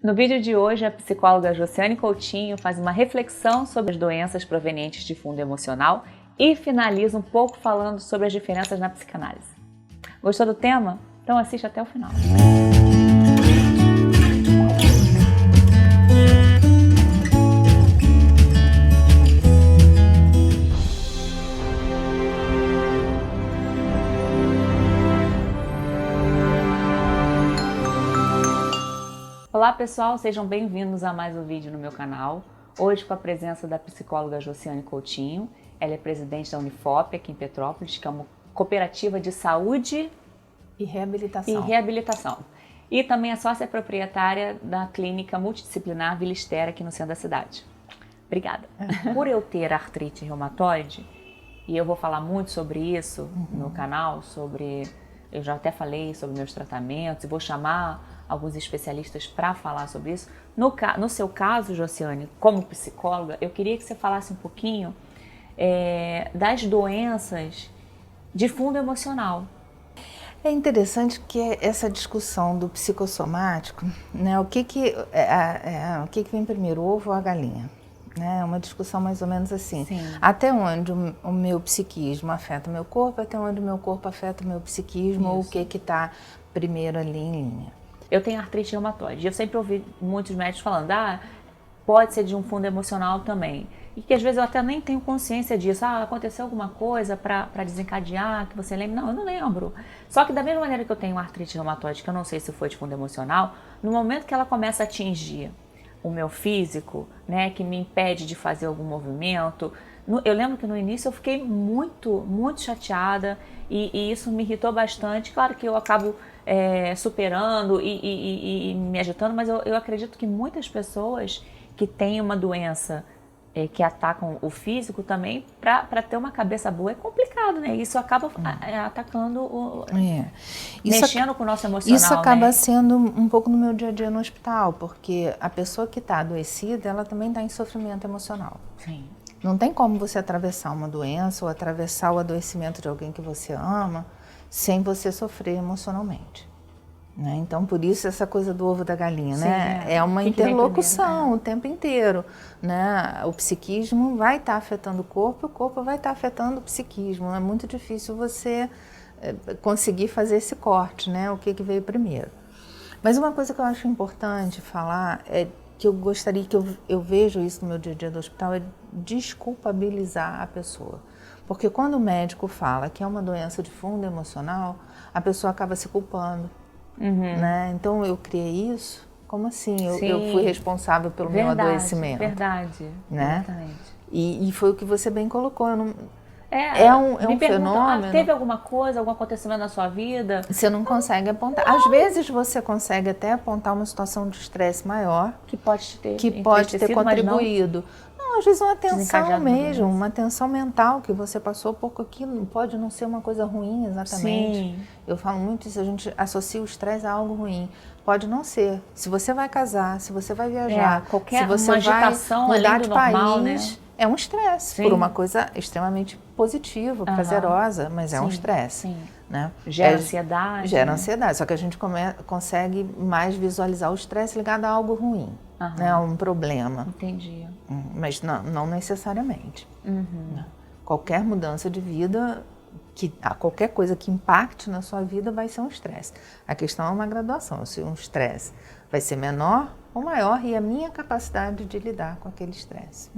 No vídeo de hoje, a psicóloga Josiane Coutinho faz uma reflexão sobre as doenças provenientes de fundo emocional e finaliza um pouco falando sobre as diferenças na psicanálise. Gostou do tema? Então assiste até o final. Olá pessoal, sejam bem-vindos a mais um vídeo no meu canal. Hoje com a presença da psicóloga Josiane Coutinho. Ela é presidente da Unifop aqui em Petrópolis, que é uma cooperativa de saúde e reabilitação. E também é sócia proprietária da clínica multidisciplinar Vila Esther aqui no centro da cidade. Obrigada. Por eu ter artrite reumatoide, e eu vou falar muito sobre isso no canal, eu já até falei sobre meus tratamentos e vou chamar alguns especialistas para falar sobre isso. No seu caso, Josiane, como psicóloga, eu queria que você falasse um pouquinho das doenças de fundo emocional. É interessante que essa discussão do psicossomático, né, o que vem primeiro, o ovo ou a galinha? Né? É uma discussão mais ou menos assim. Sim. Até onde o meu psiquismo afeta o meu corpo, até onde o meu corpo afeta o meu psiquismo, ou o que está primeiro ali em linha. Eu tenho artrite reumatoide. Eu sempre ouvi muitos médicos falando, pode ser de um fundo emocional também. E que às vezes eu até nem tenho consciência disso. Aconteceu alguma coisa para desencadear, que você lembra? Não, eu não lembro. Só que da mesma maneira que eu tenho artrite reumatoide, que eu não sei se foi de fundo emocional, no momento que ela começa a atingir o meu físico, né, que me impede de fazer algum movimento, eu lembro que no início eu fiquei muito chateada e isso me irritou bastante. Claro que eu acabo superando e me agitando, mas eu acredito que muitas pessoas que têm uma doença que atacam o físico também, para ter uma cabeça boa é complicado, né? Isso acaba atacando, mexendo com o nosso emocional. Isso acaba né? sendo um pouco no meu dia a dia no hospital, porque a pessoa que está adoecida, ela também está em sofrimento emocional. Sim. Não tem como você atravessar uma doença ou atravessar o adoecimento de alguém que você ama sem você sofrer emocionalmente. Né? Então, por isso essa coisa do ovo da galinha, Sim, né? É uma interlocução o tempo inteiro. Né? O psiquismo vai estar afetando o corpo vai estar afetando o psiquismo. É muito difícil você conseguir fazer esse corte, né? O que veio primeiro. Mas uma coisa que eu acho importante falar é que eu gostaria, que eu vejo isso no meu dia a dia do hospital, é desculpabilizar a pessoa. Porque quando o médico fala que é uma doença de fundo emocional, a pessoa acaba se culpando. Né? Então eu criei isso, como assim? Eu fui responsável pelo meu adoecimento. Verdade, né? Exatamente. E foi o que você bem colocou. É um fenômeno. Teve alguma coisa, algum acontecimento na sua vida? Você não consegue apontar. Às vezes você consegue até apontar uma situação de estresse maior que pode ter contribuído. Não, às vezes uma tensão mesmo, uma tensão mental que você passou pouco aquilo, pode não ser uma coisa ruim exatamente. Sim. Eu falo muito isso, a gente associa o estresse a algo ruim. Pode não ser. Se você vai casar, se você vai viajar, se você vai mudar de país, é um estresse, por uma coisa extremamente positiva, prazerosa, mas é um estresse. Né? Gera ansiedade. Gera ansiedade, só que a gente consegue mais visualizar o estresse ligado a algo ruim, né? A um problema. Entendi. Mas não necessariamente. Né? Qualquer mudança de vida, qualquer coisa que impacte na sua vida vai ser um estresse. A questão é uma graduação, se um estresse vai ser menor ou maior e a minha capacidade de lidar com aquele estresse.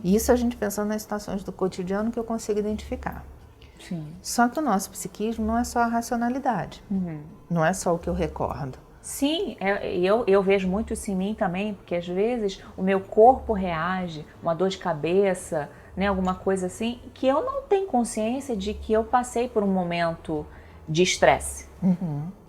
E isso a gente pensando nas situações do cotidiano que eu consigo identificar. Sim. Só que o nosso psiquismo não é só a racionalidade, não é só o que eu recordo. Sim, eu vejo muito isso em mim também, porque às vezes o meu corpo reage, uma dor de cabeça, né, alguma coisa assim, que eu não tenho consciência de que eu passei por um momento de estresse.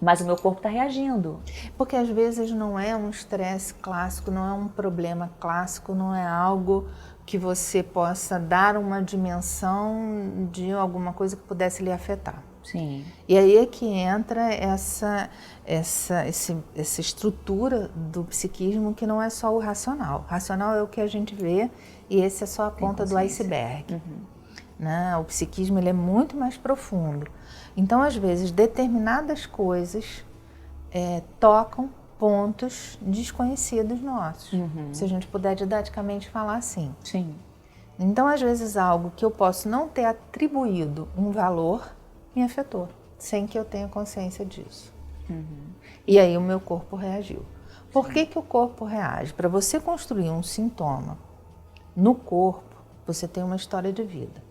Mas o meu corpo está reagindo. Porque às vezes não é um estresse clássico, não é um problema clássico, não é algo que você possa dar uma dimensão de alguma coisa que pudesse lhe afetar. Sim. E aí é que entra essa estrutura do psiquismo que não é só o racional. O racional é o que a gente vê e esse é só a ponta do iceberg. Né? O psiquismo ele é muito mais profundo. Então, às vezes, determinadas coisas tocam pontos desconhecidos nossos, se a gente puder didaticamente falar assim. Sim. Então, às vezes, algo que eu posso não ter atribuído um valor me afetou, sem que eu tenha consciência disso. E aí o meu corpo reagiu. Por que que o corpo reage? Para você construir um sintoma no corpo, você tem uma história de vida.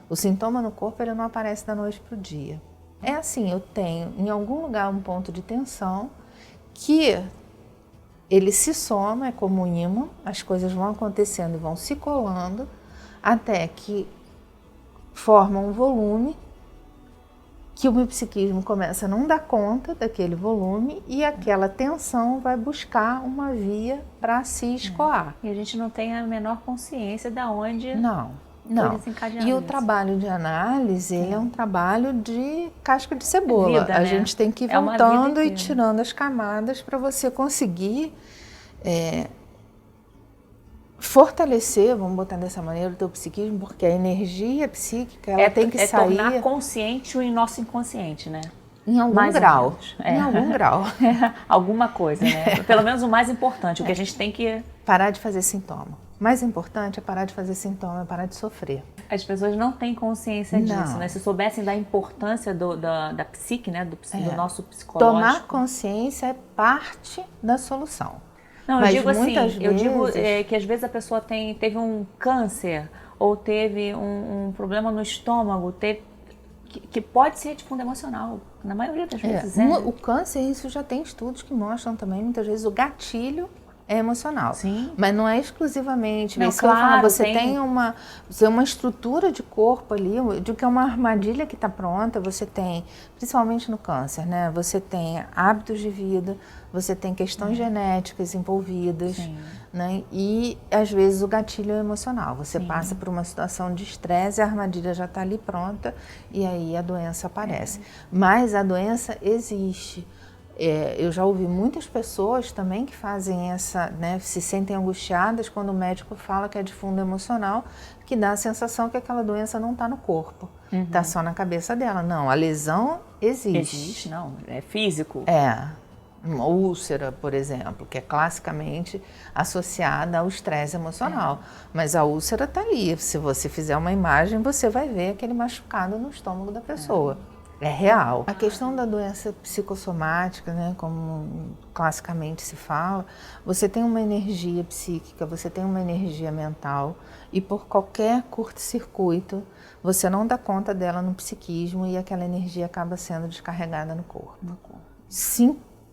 O sintoma no corpo, ele não aparece da noite para o dia. É assim, eu tenho em algum lugar um ponto de tensão que ele se soma, é como um ímã, as coisas vão acontecendo e vão se colando até que forma um volume que o meu psiquismo começa a não dar conta daquele volume e aquela tensão vai buscar uma via para se escoar. E a gente não tem a menor consciência de onde Não. E o trabalho de análise, ele é um trabalho de casca de cebola. Vida, a né? gente tem que ir voltando e tirando as camadas para você conseguir fortalecer, vamos botar dessa maneira, o teu psiquismo, porque a energia psíquica, ela tem que sair... tornar consciente o nosso inconsciente, né? Em algum grau. Em algum grau. Alguma coisa, né? Pelo menos o mais importante, o que a gente tem que... Parar de fazer sintoma. O mais importante é parar de fazer sintoma, é parar de sofrer. As pessoas não têm consciência disso, né? Se soubessem da importância da psique, né? Do nosso psicológico. Tomar consciência é parte da solução. Não, mas eu digo assim, eu digo que às vezes a pessoa teve um câncer ou teve um problema no estômago, que pode ser de fundo emocional, na maioria das vezes. O câncer, isso já tem estudos que mostram também, muitas vezes, o gatilho é emocional. Sim. Mas não é exclusivamente. Não, isso claro, que eu falo, você tem uma estrutura de corpo ali, de que é uma armadilha que está pronta, você tem, principalmente no câncer, né? Você tem hábitos de vida, você tem questões genéticas envolvidas, né? E às vezes o gatilho é emocional. Você passa por uma situação de estresse, a armadilha já está ali pronta e aí a doença aparece. Mas a doença existe. Eu já ouvi muitas pessoas também que fazem né, se sentem angustiadas quando o médico fala que é de fundo emocional, que dá a sensação que aquela doença não está no corpo, está só na cabeça dela. Não, a lesão existe. Existe, não, é físico. Uma úlcera, por exemplo, que é classicamente associada ao estresse emocional. Mas a úlcera está ali. Se você fizer uma imagem, você vai ver aquele machucado no estômago da pessoa. É real. A questão da doença psicossomática, né, como classicamente se fala, você tem uma energia psíquica, você tem uma energia mental e por qualquer curto-circuito você não dá conta dela no psiquismo e aquela energia acaba sendo descarregada no corpo.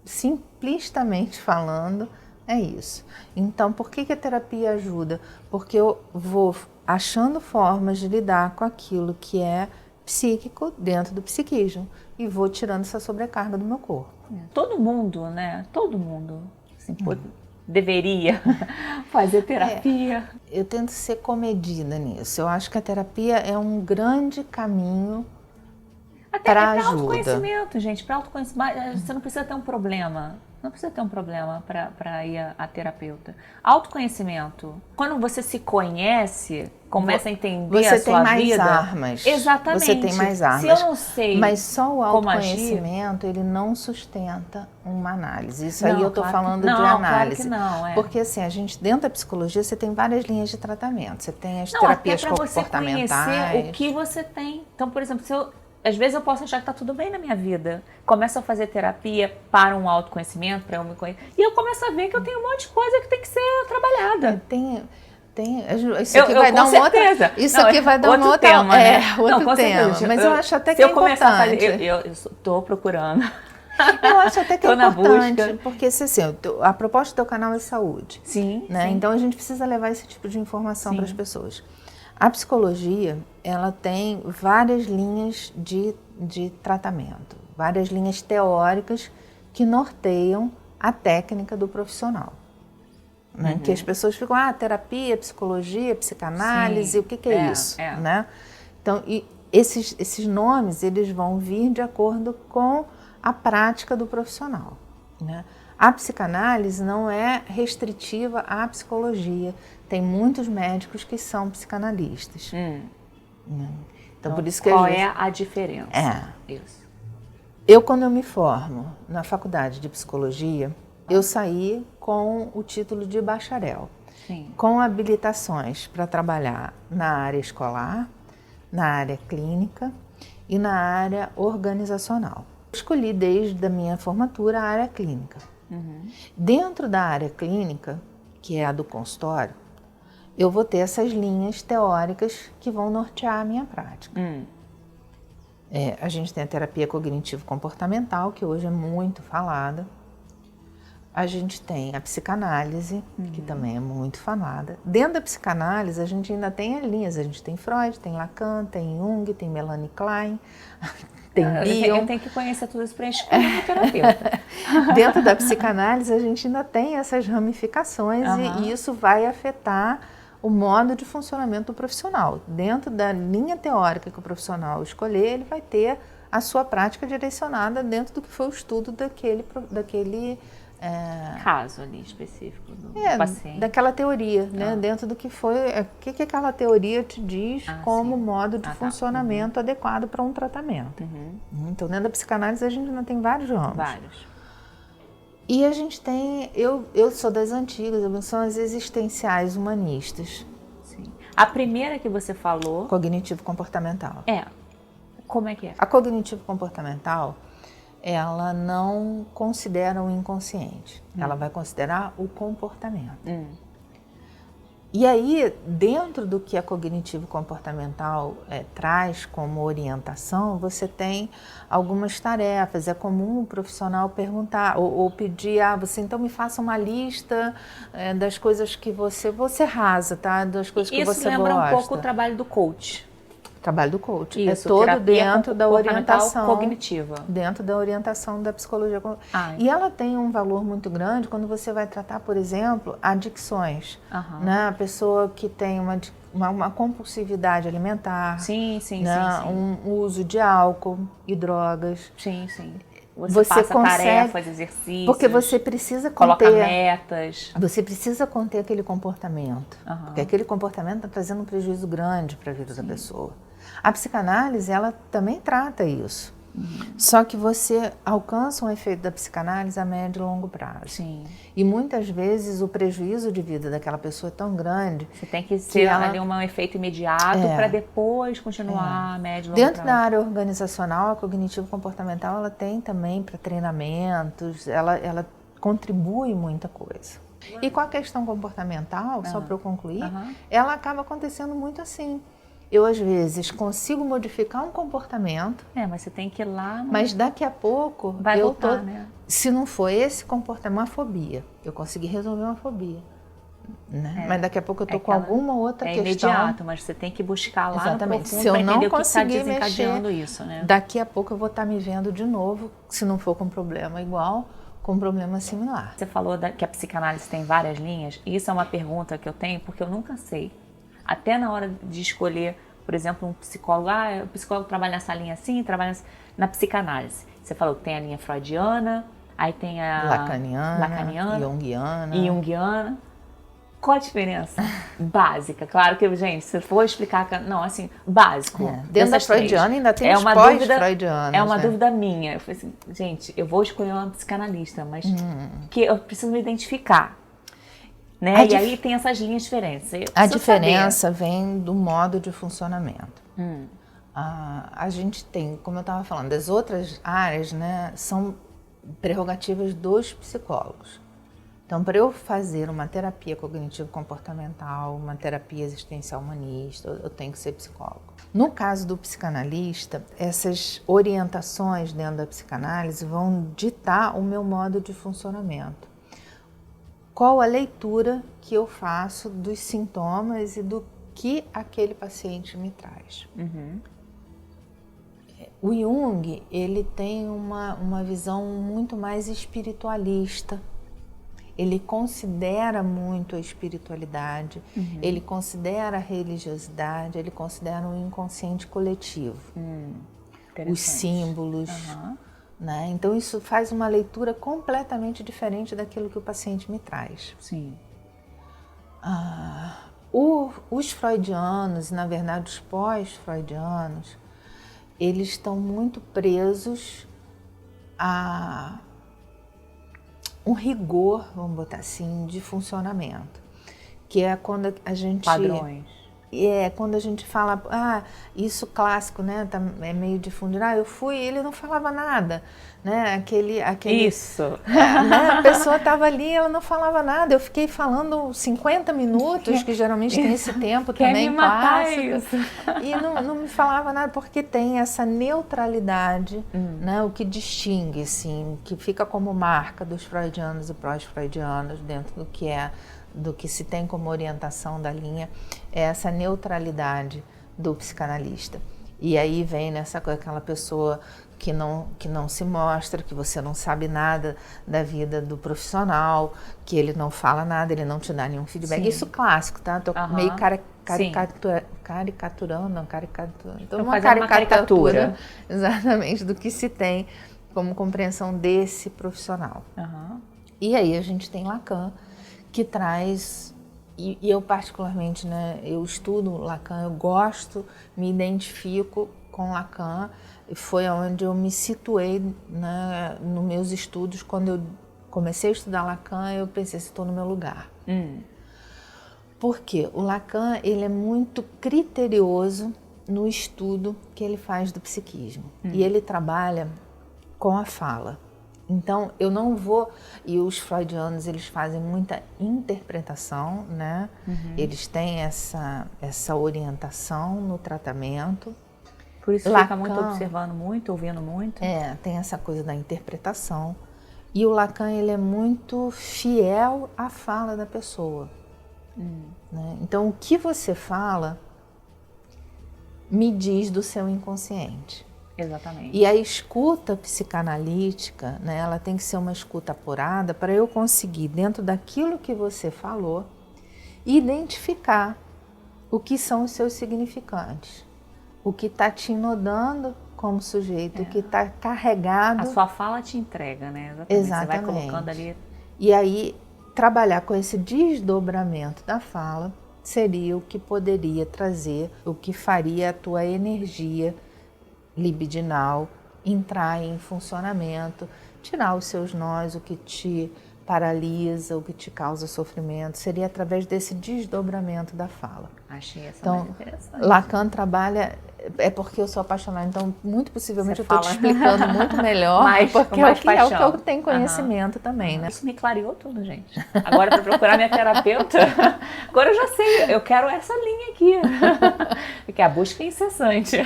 Simplistamente falando, é isso. Então, por que a terapia ajuda? Porque eu vou achando formas de lidar com aquilo que é psíquico dentro do psiquismo e vou tirando essa sobrecarga do meu corpo. Todo mundo, né? Todo mundo assim, deveria fazer terapia. Eu tento ser comedida nisso. Eu acho que a terapia é um grande caminho para ajuda. Para autoconhecimento, gente. Para autoconhecimento, você não precisa ter um problema. Não precisa ter um problema para ir a terapeuta. Autoconhecimento. Quando você se conhece, começa a entender a sua vida... Você tem mais armas. Exatamente. Você tem mais armas. Se eu não sei mas só o autoconhecimento, ele não sustenta uma análise. Isso aí eu estou falando de análise. Claro que não, Porque assim, a gente, dentro da psicologia, você tem várias linhas de tratamento. Você tem as terapias comportamentais. Você conhecer o que você tem. Então, por exemplo, às vezes eu posso achar que está tudo bem na minha vida. Começo a fazer terapia para um autoconhecimento, para eu me conhecer. E eu começo a ver que eu tenho um monte de coisa que tem que ser trabalhada. Isso aqui vai dar uma outra... Isso aqui vai dar uma outra... tema, né? Outro tema. Mas eu acho até que é importante. Eu estou procurando. Eu acho até que é importante, porque assim, a proposta do teu canal é saúde. Sim, né? sim. Então a gente precisa levar esse tipo de informação para as pessoas. A psicologia, ela tem várias linhas de tratamento, várias linhas teóricas que norteiam a técnica do profissional. Né? Que as pessoas ficam, terapia, psicologia, psicanálise, o que é isso? Né? Então, esses nomes, eles vão vir de acordo com a prática do profissional. Né? A psicanálise não é restritiva à psicologia. Tem muitos médicos que são psicanalistas. Então, por isso que qual é a diferença? Isso. Quando eu me formo na faculdade de psicologia, eu saí com o título de bacharel, Sim. com habilitações para trabalhar na área escolar, na área clínica e na área organizacional. Escolhi desde a minha formatura a área clínica. Dentro da área clínica, que é a do consultório, eu vou ter essas linhas teóricas que vão nortear a minha prática. A gente tem a terapia cognitivo-comportamental, que hoje é muito falada. A gente tem a psicanálise, que também é muito falada. Dentro da psicanálise, a gente ainda tem as linhas. A gente tem Freud, tem Lacan, tem Jung, tem Melanie Klein, tem Bion. Eu tenho que conhecer tudo isso para escolher um terapeuta. Dentro da psicanálise, a gente ainda tem essas ramificações e isso vai afetar o modo de funcionamento do profissional. Dentro da linha teórica que o profissional escolher, ele vai ter a sua prática direcionada dentro do que foi o estudo daquele caso ali específico do paciente. Daquela teoria, né? Dentro do que foi, o que aquela teoria te diz como modo de funcionamento adequado para um tratamento. Então, dentro da psicanálise, a gente ainda tem vários ramos. E a gente tem, eu sou das antigas, são as existenciais humanistas. Sim. A primeira que você falou... Cognitivo-comportamental. Como é que é? A cognitivo-comportamental, ela não considera o inconsciente, ela vai considerar o comportamento. E aí, dentro do que a cognitivo-comportamental traz como orientação, você tem algumas tarefas. É comum o profissional perguntar ou pedir, você então me faça uma lista das coisas que você rasa, tá? Das coisas que você gosta. Isso lembra um pouco o trabalho do coach. Trabalho do coach. Isso, é todo dentro da orientação cognitiva. Dentro da orientação da psicologia. E ela tem um valor muito grande quando você vai tratar, por exemplo, adicções. Né? A pessoa que tem uma compulsividade alimentar. Sim. Um uso de álcool e drogas. Sim. Você passa tarefas, exercícios. Porque você precisa coloca metas. Você precisa conter aquele comportamento. Porque aquele comportamento está trazendo um prejuízo grande para a vida da pessoa. A psicanálise, ela também trata isso. Só que você alcança um efeito da psicanálise a médio e longo prazo. E muitas vezes o prejuízo de vida daquela pessoa é tão grande... Você tem que ser ali um efeito imediato para depois continuar a médio e longo prazo. Dentro da área organizacional, a cognitivo-comportamental, ela tem também para treinamentos, ela contribui muita coisa. E com a questão comportamental, só para eu concluir, ela acaba acontecendo muito assim. Eu, às vezes, consigo modificar um comportamento. Mas você tem que ir lá... Mas daqui a pouco... Vai voltar, né? Se não for esse comportamento, uma fobia. Eu consegui resolver uma fobia. Né? Mas daqui a pouco eu estou com alguma outra questão. É imediato, mas você tem que buscar lá no profundo para entender o que está desencadeando isso. Né? Daqui a pouco eu vou estar me vendo de novo, se não for com problema igual, com um problema similar. Você falou que a psicanálise tem várias linhas, e isso é uma pergunta que eu tenho, porque eu nunca sei. Até na hora de escolher, por exemplo, um psicólogo, o psicólogo trabalha nessa linha assim, trabalha na psicanálise. Você falou que tem a linha freudiana, aí tem a lacaniana, junguiana. Qual a diferença básica? Claro que, gente, se for explicar... Não, assim, básico. Dentro da freudiana ainda tem os pós-freudianos. É uma dúvida minha. Eu falei assim, gente, eu vou escolher uma psicanalista, mas que eu preciso me identificar. Né? E aí tem essas linhas diferentes. A diferença vem do modo de funcionamento. A gente tem, como eu estava falando, as outras áreas, né, são prerrogativas dos psicólogos. Então, para eu fazer uma terapia cognitivo-comportamental, uma terapia existencial humanista, eu tenho que ser psicólogo. No caso do psicanalista, essas orientações dentro da psicanálise vão ditar o meu modo de funcionamento. Qual a leitura que eu faço dos sintomas e do que aquele paciente me traz. O Jung, ele tem uma visão muito mais espiritualista. Ele considera muito a espiritualidade, ele considera a religiosidade, ele considera o inconsciente coletivo, os símbolos. Né? Então isso faz uma leitura completamente diferente daquilo que o paciente me traz. Os freudianos, na verdade os pós-freudianos, eles estão muito presos a um rigor, vamos botar assim, de funcionamento, que é quando a gente... Padrões. Quando a gente fala, isso clássico, né, é meio difundido, eu fui, ele não falava nada, né, aquele Isso. Né, a pessoa estava ali, ela não falava nada, eu fiquei falando 50 minutos, que geralmente tem esse tempo também clássico, e não me falava nada, porque tem essa neutralidade, né, o que distingue, assim, que fica como marca dos freudianos e pós-freudianos dentro do que se tem como orientação da linha, é essa neutralidade do psicanalista. E aí vem nessa coisa, aquela pessoa que não se mostra, que você não sabe nada da vida do profissional, que ele não fala nada, ele não te dá nenhum feedback. Sim. Isso clássico, tá? Tô meio caricaturando, uma caricatura exatamente do que se tem como compreensão desse profissional. E aí a gente tem Lacan, que traz, e eu particularmente, né, eu estudo Lacan, eu gosto, me identifico com Lacan, e foi onde eu me situei, né, nos meus estudos. Quando eu comecei a estudar Lacan, eu pensei, estou no meu lugar. Por quê? O Lacan, ele é muito criterioso no estudo que ele faz do psiquismo, e ele trabalha com a fala. Então, eu não vou... E os freudianos, eles fazem muita interpretação, né? Eles têm essa orientação no tratamento. Por isso Lacan, fica muito observando muito, ouvindo muito. Tem essa coisa da interpretação. E o Lacan, ele é muito fiel à fala da pessoa. Né? Então, o que você fala me diz do seu inconsciente. Exatamente. E a escuta psicanalítica, né, ela tem que ser uma escuta apurada para eu conseguir, dentro daquilo que você falou, identificar o que são os seus significantes, o que está te inodando como sujeito, o que está carregado. A sua fala te entrega, né? Exatamente. Você vai colocando ali. E aí, trabalhar com esse desdobramento da fala seria o que poderia trazer, o que faria a tua energia libidinal entrar em funcionamento, tirar os seus nós, o que te paralisa, o que te causa sofrimento, seria através desse desdobramento da fala. Achei essa mais interessante. Lacan trabalha, é porque eu sou apaixonada, então muito possivelmente eu estou te explicando muito melhor, porque é o que eu tenho conhecimento também, né? Isso me clareou tudo, gente. Agora para procurar minha terapeuta, agora eu já sei, eu quero essa linha aqui, porque a busca é incessante.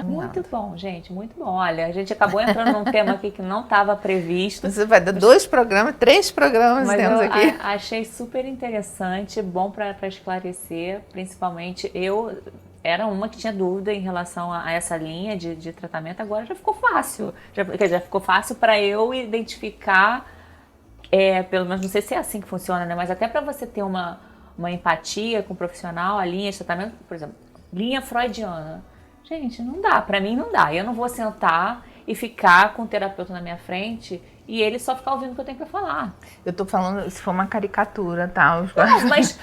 Muito bom, gente, muito bom. Olha, a gente acabou entrando num tema aqui que não estava previsto. Você vai dar 2 programas, 3 programas temos aqui. Achei super interessante, bom para esclarecer, principalmente eu era uma que tinha dúvida em relação a essa linha de tratamento, agora já ficou fácil. Já ficou fácil para eu identificar, pelo menos, não sei se é assim que funciona, né? Mas até para você ter uma empatia com o profissional, a linha de tratamento, por exemplo, linha freudiana. Gente, não dá, para mim não dá. Eu não vou sentar e ficar com o terapeuta na minha frente e ele só ficar ouvindo o que eu tenho para falar. Eu tô falando, se for uma caricatura, tá? Mas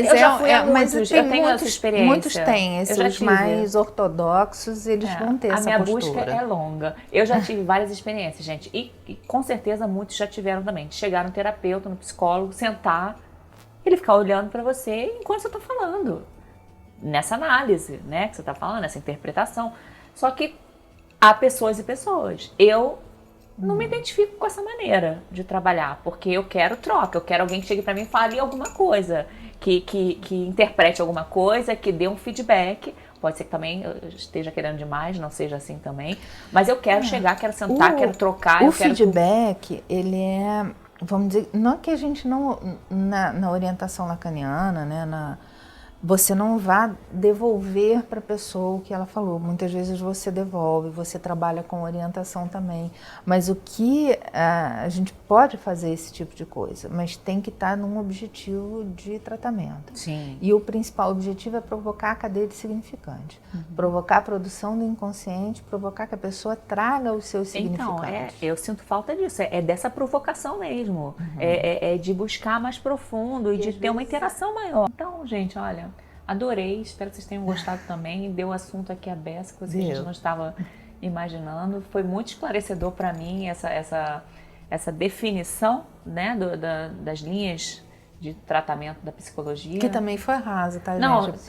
eu já fui a muitos, eu tenho essa experiência. Muitos têm, esses mais ortodoxos, eles vão ter essa postura. A minha busca é longa. Eu já tive várias experiências, gente, e com certeza muitos já tiveram também. Chegar no terapeuta, no psicólogo, sentar, ele ficar olhando para você enquanto você tá falando. Nessa análise, né, que você tá falando, essa interpretação. Só que há pessoas e pessoas. Eu não me identifico com essa maneira de trabalhar, porque eu quero troca, eu quero alguém que chegue para mim e fale alguma coisa, que interprete alguma coisa, que dê um feedback. Pode ser que também eu esteja querendo demais, não seja assim também, mas eu quero chegar, quero sentar, quero trocar. O feedback, ele é, vamos dizer, não é que a gente não, na orientação lacaniana, né, você não vá devolver para a pessoa o que ela falou. Muitas vezes você devolve, você trabalha com orientação também. Mas o que a gente pode fazer esse tipo de coisa, mas tem que estar num objetivo de tratamento. Sim. E o principal objetivo é provocar a cadeia de significante. Provocar a produção do inconsciente, provocar que a pessoa traga os seus significantes. Então, eu sinto falta disso. É dessa provocação mesmo. É de buscar mais profundo e de ter uma interação maior. Então, gente, olha... Adorei, espero que vocês tenham gostado também. Deu assunto aqui a beça que a gente não estava imaginando. Foi muito esclarecedor para mim essa essa definição, né, das linhas de tratamento da psicologia. Que também foi rasa, tá, Não, gente? Eu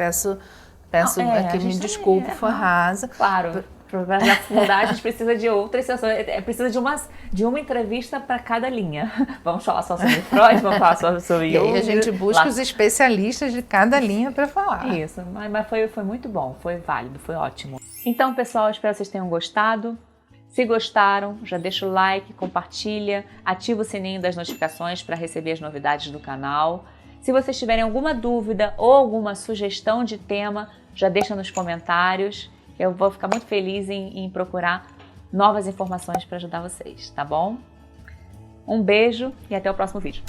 peço aqui, me desculpe, foi rasa. Claro, para aprofundar a gente precisa de outras sessões, precisa de uma entrevista para cada linha. Vamos falar só sobre Freud, vamos falar só sobre Jung. E aí a gente busca os especialistas de cada linha para falar. Isso, mas foi muito bom, foi válido, foi ótimo. Então, pessoal, espero que vocês tenham gostado. Se gostaram, já deixa o like, compartilha, ativa o sininho das notificações para receber as novidades do canal. Se vocês tiverem alguma dúvida ou alguma sugestão de tema, já deixa nos comentários. Eu vou ficar muito feliz em procurar novas informações para ajudar vocês, tá bom? Um beijo e até o próximo vídeo.